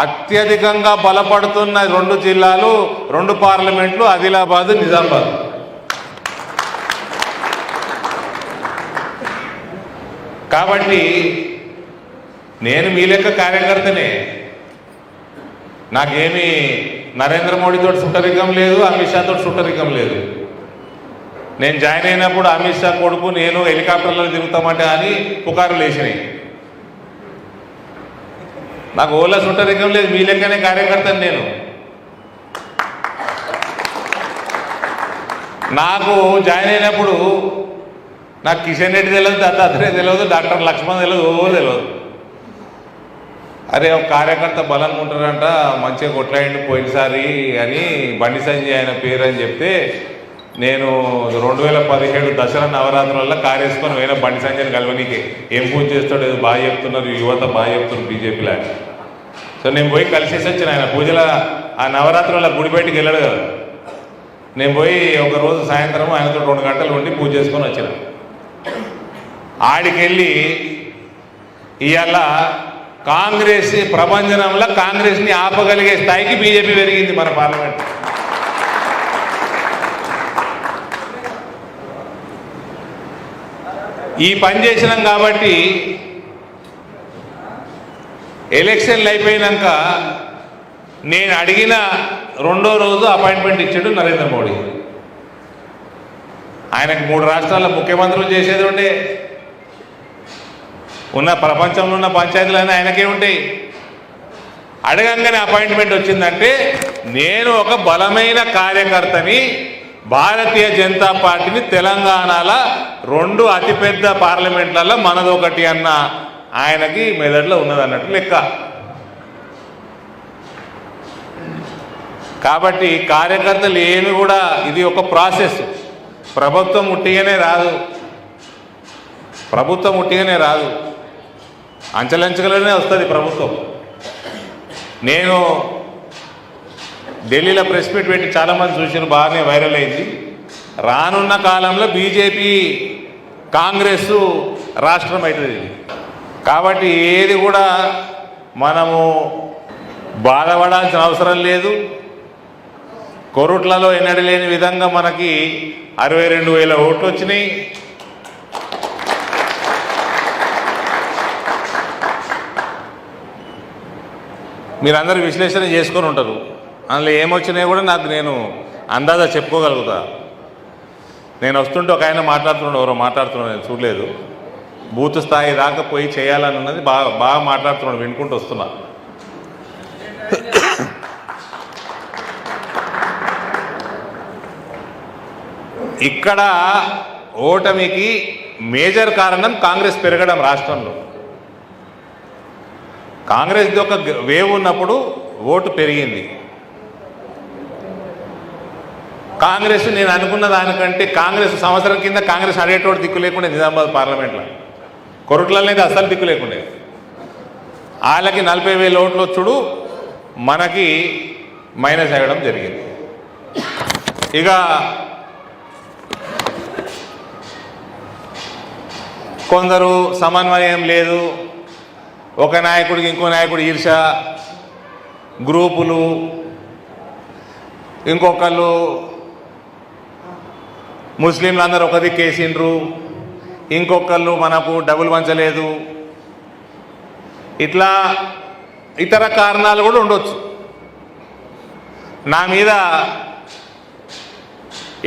అత్యధికంగా బలపడుతున్న 2 జిల్లాలు, 2 పార్లమెంట్లు ఆదిలాబాద్, నిజామాబాద్. కాబట్టి నేను మీ లెక్క కార్యకర్తనే. నాకేమీ నరేంద్ర మోడీతో సుట్టరికం లేదు, అమిత్ షాతో సుట్టరికం లేదు. నేను జాయిన్ అయినప్పుడు అమిత్ షా కొడుకు నేను హెలికాప్టర్లో తిరుగుతామంటే అని పుకారులు వేసినాయి. నాకు ఓలా సుట్టరికం లేదు, మీ లెక్కనే కార్యకర్తను నేను. నాకు జాయిన్ అయినప్పుడు నాకు కిషన్ రెడ్డి తెలియదు, దత్తాత్రేయ తెలియదు, డాక్టర్ లక్ష్మణ్ తెలియదు, తెలియదు. అరే ఒక కార్యకర్త బలంగా ఉంటారంట, మంచిగా కొట్లాయండి పోయినసారి అని బండి సంజయ్ ఆయన పేరు అని చెప్తే నేను 2017 దసరా నవరాత్రులలో కారేసుకొని పోయిన బండి సంజయ్ని కలవనీకి. ఏం పూజ చేస్తాడు, ఏదో బాగా చెప్తున్నారు యువత, బాగా చెప్తున్నారు బీజేపీలో. సో నేను పోయి కలిసేసి వచ్చిన. ఆయన పూజల ఆ నవరాత్రుల గుడి బయటికి వెళ్ళాడు కదా, నేను పోయి ఒకరోజు సాయంత్రం ఆయనతో 2 గంటలు ఉండి పూజ చేసుకొని వచ్చిన. ఆడికెళ్ళి ఇవాళ కాంగ్రెస్ ప్రభంజనంలో కాంగ్రెస్ని ఆపగలిగే స్థాయికి బీజేపీ పెరిగింది మన పార్లమెంట్. ఈ పని చేసినాం కాబట్టి ఎలక్షన్లు అయిపోయినాక నేను అడిగిన 2వ రోజు అపాయింట్మెంట్ ఇచ్చాడు నరేంద్ర మోడీ. ఆయనకు 3 రాష్ట్రాల ముఖ్యమంత్రులు చేసేది ఉండే, ఉన్న ప్రపంచంలో ఉన్న పంచాయతీలన్నీ ఆయనకే ఉంటాయి. అడగంగానే అపాయింట్మెంట్ వచ్చిందంటే నేను ఒక బలమైన కార్యకర్తని, భారతీయ జనతా పార్టీని తెలంగాణలో 2 అతిపెద్ద పార్లమెంట్లలో మనదొకటి అన్న ఆయనకి మెదడులో ఉన్నదన్నట్టు లెక్క. కాబట్టి కార్యకర్తలు ఏమి కూడా ఇది ఒక ప్రాసెస్. ప్రభుత్వం ఉట్టిగానే రాదు, ప్రభుత్వం ఉట్టిగానే రాదు, అంచెలంచెలనే వస్తుంది ప్రభుత్వం. నేను ఢిల్లీలో ప్రెస్ మీట్ పెట్టి చాలామంది చూసిన, బాగానే వైరల్ అయింది. రానున్న కాలంలో బీజేపీ కాంగ్రెస్ రాష్ట్రం అవుతుంది. కాబట్టి ఏది కూడా మనము బాధపడాల్సిన అవసరం లేదు. కొరుట్లలో ఎన్నడూ లేని విధంగా మనకి 62,000 ఓట్లు వచ్చినాయి. మీరందరూ విశ్లేషణ చేసుకొని ఉంటారు, అందులో ఏమొచ్చినాయో కూడా నేను అందాజా చెప్పుకోగలుగుతా. నేను వస్తుంటే ఒక ఆయన మాట్లాడుతున్నాడు, ఎవరో మాట్లాడుతున్నాడు, నేను చూడలేదు. బూత్ స్థాయి దాకా పోయి చేయాలని ఉన్నది, బాగా మాట్లాడుతున్నాడు, వినుకుంటూ వస్తున్నా. ఇక్కడ ఓటమికి మేజర్ కారణం కాంగ్రెస్ పెరగడం. రాష్ట్రంలో కాంగ్రెస్ది ఒక వేవ్ ఉన్నప్పుడు ఓటు పెరిగింది. కాంగ్రెస్ నేను అనుకున్న దానికంటే కాంగ్రెస్ సంవత్సరం కింద కాంగ్రెస్ అడేటోడు దిక్కు లేకుండా నిజామాబాద్ పార్లమెంట్లో, కొరుట్లనేది అస్సలు దిక్కు లేకుండే. వాళ్ళకి 40,000 ఓట్లు వచ్చుడు, మనకి మైనస్ అయ్యడం జరిగింది. ఇక కొందరు సమన్వయం లేదు, ఒక నాయకుడికి ఇంకో నాయకుడు ఈర్ష, గ్రూపులు, ఇంకొకళ్ళు ముస్లింలు అందరూ ఒక దిక్కేసిండ్రు, ఇంకొకళ్ళు మనకు డబ్బులు పంచలేదు. ఇట్లా ఇతర కారణాలు కూడా ఉండొచ్చు. నా మీద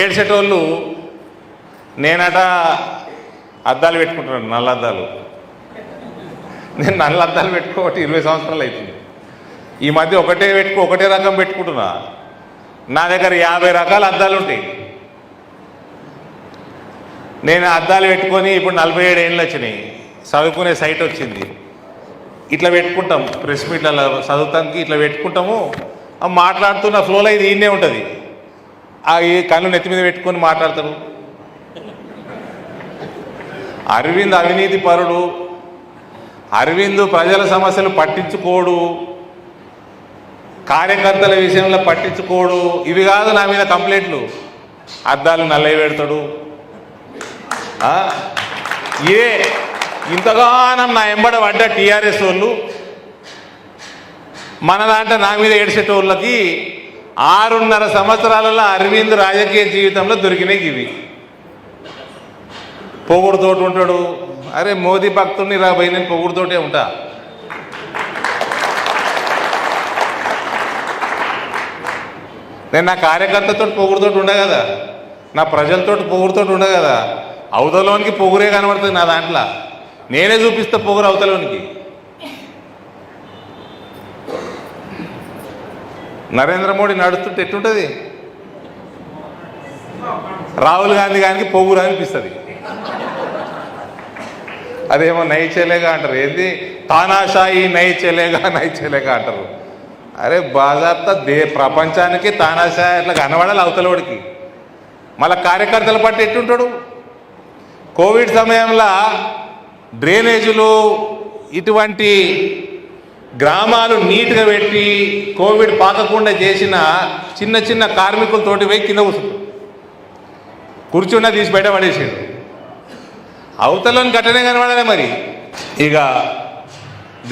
ఏడ్చేటోళ్ళు నేనట అద్దాలు పెట్టుకుంటున్నాను, నల్ల అద్దాలు. నేను నల్ల అద్దాలు పెట్టుకోబట్టి 20 సంవత్సరాలు అవుతుంది. ఈ మధ్య ఒకటే రకం పెట్టుకుంటున్నా. నా దగ్గర 50 రకాల అద్దాలు ఉంటాయి. నేను అద్దాలు పెట్టుకొని ఇప్పుడు 47 ఏళ్ళు వచ్చినాయి. చదువుకునే సైట్ వచ్చింది. ఇట్లా పెట్టుకుంటాం, ప్రెస్ మీట్లలో చదువుతానికి ఇట్లా పెట్టుకుంటాము. మాట్లాడుతున్న ఫ్లోలో ఇది ఈయనే ఉంటుంది. ఈ కళ్ళు నెత్తి మీద పెట్టుకొని మాట్లాడతారు. అరవింద్ అవినీతి పరుడు, అరవింద్ ప్రజల సమస్యలు పట్టించుకోడు, కార్యకర్తల విషయంలో పట్టించుకోడు. ఇవి కాదు నా మీద కంప్లైంట్లు. అద్దాలు నల్లవి పెడతాడు. ఇదే ఇంతగానం నా ఎంబడ పడ్డ టీఆర్ఎస్ వాళ్ళు మన దాంట్లో నా మీద ఏడ్చేటోళ్ళకి 6.5 సంవత్సరాలలో అరవింద్ రాజకీయ జీవితంలో దొరికినాయి ఇవి. పొగుడుతోటి ఉంటాడు. అరే మోదీ భక్తుడిని రాబోయి నేను పొగుడుతోటే ఉంటా. నేను నా కార్యకర్తతో పొగుడుతోటి ఉండే కదా, నా ప్రజలతో పొగుడుతోటి ఉండే కదా. అవతలోనికి పొగురే కనబడుతుంది నా దాంట్లో. నేనే చూపిస్తా పొగురు అవతలోనికి. నరేంద్ర మోడీ నడుస్తుంటే ఎట్టుంటుంది? రాహుల్ గాంధీ గారికి పొగురు అనిపిస్తుంది. అదేమో నై చెలేగా అంటారు. ఏంది తానాషాయి నై చెలేగా అంటారు. అరే బాజాబ్తా ప్రపంచానికి తానాషాయి అట్లా కనబడాలి అవతలోడికి. మళ్ళీ కార్యకర్తల పట్టి ఎట్టుంటాడు? కోవిడ్ సమయంలో డ్రైనేజీలు ఇటువంటి గ్రామాలు నీట్గా పెట్టి కోవిడ్ పాకకుండా చేసిన చిన్న చిన్న కార్మికులతోటి పోయి కింద కూర్చున్నా తీసి బయట పడేసాడు. అవతలని ఘటనే కనబడాలి. మరి ఇక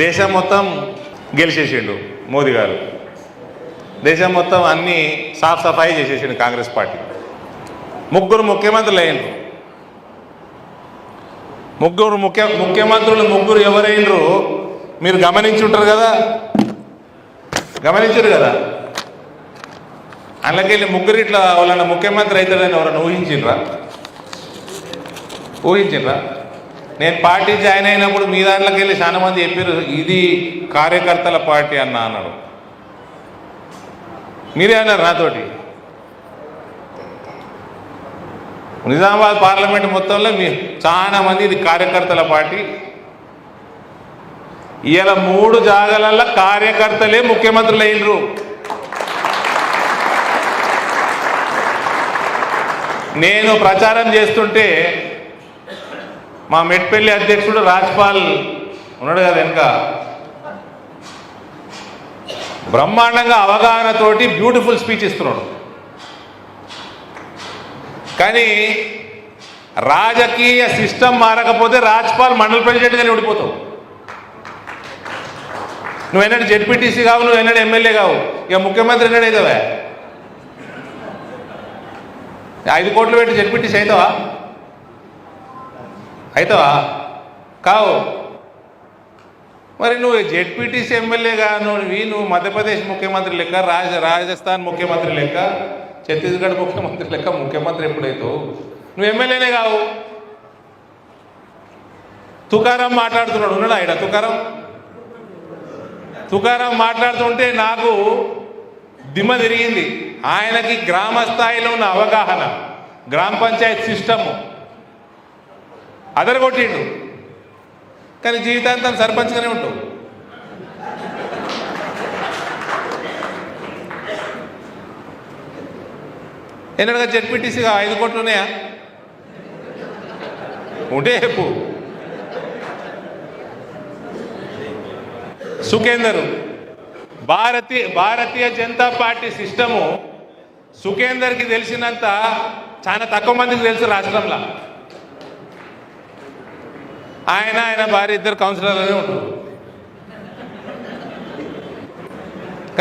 దేశం మొత్తం గెలిచేసిండు మోదీ గారు. దేశం మొత్తం అన్నీ సాఫ్ సఫాయి చేసేసిండు కాంగ్రెస్ పార్టీ. 3 ముఖ్యమంత్రులు అయ్యిండ్రు. ముఖ్యమంత్రులు 3 ఎవరైనరు మీరు గమనించుంటారు కదా. గమనించారు కదా. అందులోకెళ్ళి 3 ఇట్లా వాళ్ళన్న ముఖ్యమంత్రి అవుతాడని ఎవరన్నా ఊహించిండ్రా? నేను పార్టీ జాయిన్ అయినప్పుడు మీ దాంట్లోకి వెళ్ళి చాలా మంది చెప్పారు ఇది కార్యకర్తల పార్టీ అన్నాడు. మీరే అన్నారు నాతోటి. నిజామాబాద్ పార్లమెంట్ మొత్తంలో చాలా మంది ఇది కార్యకర్తల పార్టీ. ఇలా 3 జాగాలలో కార్యకర్తలే ముఖ్యమంత్రులు అయినరు. నేను ప్రచారం చేస్తుంటే మా మెట్పల్లి అధ్యక్షుడు రాజ్పాల్ ఉన్నాడు కదా వెనుక, బ్రహ్మాండంగా అవగాహనతోటి బ్యూటిఫుల్ స్పీచ్ ఇస్తున్నాడు. కానీ రాజకీయ సిస్టమ్ మారకపోతే రాజ్పాల్ మండల ప్రెసిడెంట్గానే ఓడిపోతావు. నువ్వెన్నడు జెడ్పీటీసీ కావు, నువ్వెన్నడు ఎమ్మెల్యే కావు, ఇక ముఖ్యమంత్రి ఎన్నడు అవుతావా? 5 కోట్లు పెట్టి జెడ్పీటీసీ అవుతావా? కావు. మరి నువ్వు జెడ్పీటీసీ ఎమ్మెల్యే నువ్వు మధ్యప్రదేశ్ ముఖ్యమంత్రి లెక్క, రాజస్థాన్ ముఖ్యమంత్రి లెక్క, ఛత్తీస్గఢ్ ముఖ్యమంత్రి లెక్క ముఖ్యమంత్రి ఎప్పుడైతావు? నువ్వు ఎమ్మెల్యేనే కావు. తుకారాం మాట్లాడుతున్నాడు, ఉన్నాడు ఆయన తుకారాం మాట్లాడుతుంటే నాకు దిమ్మ తిరిగింది. ఆయనకి గ్రామ స్థాయిలో ఉన్న అవగాహన, గ్రామ పంచాయత్ సిస్టము అదరగొట్టిండు. కానీ జీవితాంతం సర్పంచ్గానే ఉంటావు. ఎన్నడగా జెడ్పీటీసీగా 5 కోట్లు ఉన్నాయా? ఉంటే చెప్పు. సుఖేందర్, భారతీయ జనతా పార్టీ సిస్టము సుఖేందర్కి తెలిసినంత చాలా తక్కువ మందికి తెలుసు రాష్ట్రంలో. ఆయన భార్య 2 కౌన్సిలర్లనే ఉంటారు.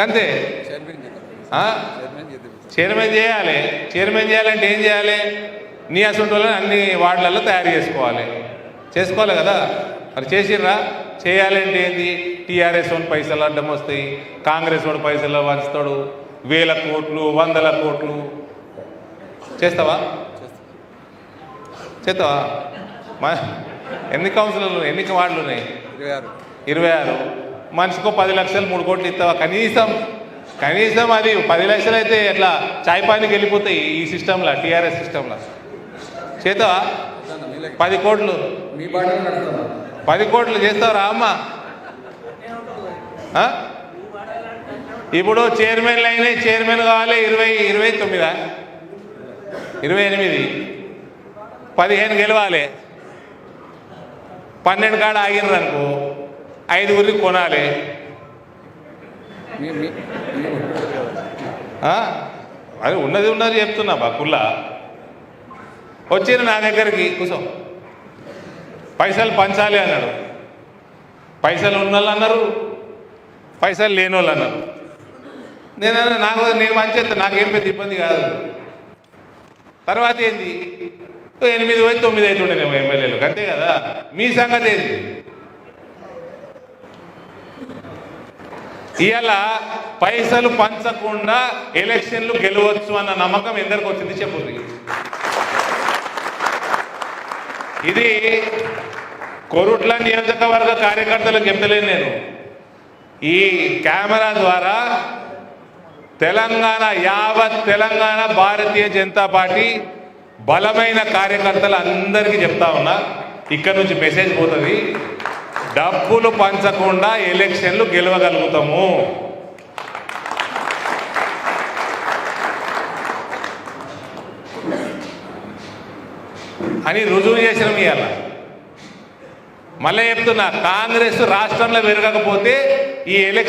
అంతే. చైర్మన్ చేయాలంటే ఏం చేయాలి? నీ అసలు అన్ని వార్డులలో తయారు చేసుకోవాలి కదా. మరి చేసిర్రా? చేయాలంటే ఏంది? టీఆర్ఎస్ వాడి పైసలు అడ్డం వస్తాయి, కాంగ్రెస్ వాడు పైసలు వంచుతాడు, 1000 కోట్లు 100 కోట్లు. చేస్తావా? ఎన్ని కౌన్సిలర్లు, ఎన్ని వార్డులు ఉన్నాయి? 26. మనిషికో 10 లక్షలు 3 కోట్లు ఇస్తావా? కనీసం అది 10 లక్షలు అయితే ఎట్లా చాయ్ పానికి వెళ్ళిపోతాయి ఈ సిస్టంలో, టీఆర్ఎస్ సిస్టంలో. చేస్తావా? 10 కోట్లు 10 కోట్లు చేస్తావురా అమ్మ? ఇప్పుడు చైర్మన్లు అయినాయి, చైర్మన్ కావాలి 29 28 15 గెలవాలి. 12 కాడ ఆగినారు అనుకో, 5గురికి కొనాలి. అది ఉన్నది చెప్తున్నా. బాకుల్లా వచ్చిన నా దగ్గరికి కూర్చో, పైసలు పంచాలి అన్నాడు. పైసలు ఉన్నోళ్ళు అన్నారు, పైసలు లేని వాళ్ళు అన్నారు. నేను మంచి నాకేం పెద్ద ఇబ్బంది కాదు. తర్వాత ఏంది 8 పోయి 9 అవుతుండేనేమో ఎమ్మెల్యేలకు, అంతే కదా. మీ సంగతి ఏంది? ఇవాళ పైసలు పంచకుండా ఎలక్షన్లు గెలవచ్చు అన్న నమ్మకం ఎందరికి వచ్చింది చెప్పుర్రి. ఇది కొరుట్ల నియోజకవర్గ కార్యకర్తలకు చెప్తలేను నేను. ఈ కెమెరా ద్వారా యావత్ తెలంగాణ భారతీయ జనతా పార్టీ బలమైన కార్యకర్తలు అందరికీ చెప్తా ఉన్నా, ఇక్కడ నుంచి మెసేజ్ పోతుంది, డబ్బులు పంచకుండా ఎలక్షన్లు గెలవగలుగుతాము. అని రుజువు చేసినాం. ఇవాళ మళ్ళీ చెప్తున్నా, కాంగ్రెస్ రాష్ట్రంలో పెరగకపోతే ఈ ఎలక్షన్